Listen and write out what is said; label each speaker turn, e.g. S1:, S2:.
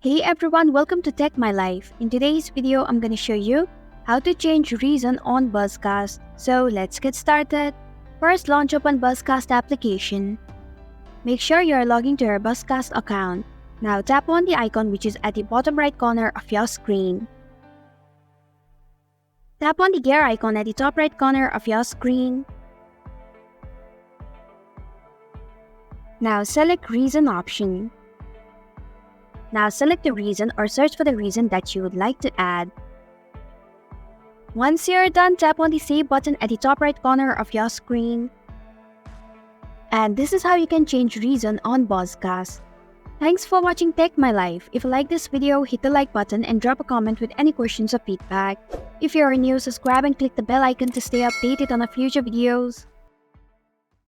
S1: Hey everyone, welcome to Tech My Life. In today's video, I'm gonna show you how to change reason on BuzzCast. So let's get started. First, launch open BuzzCast application. Make sure you are logging to your BuzzCast account. Now tap on the icon which is at the bottom right corner of your screen. Tap on the gear icon at the top right corner of your screen. Now select reason option. Now select the reason or search for the reason that you would like to add. Once you're done, tap on the save button at the top right corner of your screen. And this is how you can change reason on BuzzCast. Thanks for watching Tech My Life. If you like this video, hit the like button and drop a comment with any questions or feedback. If you are new, subscribe and click the bell icon to stay updated on our future videos.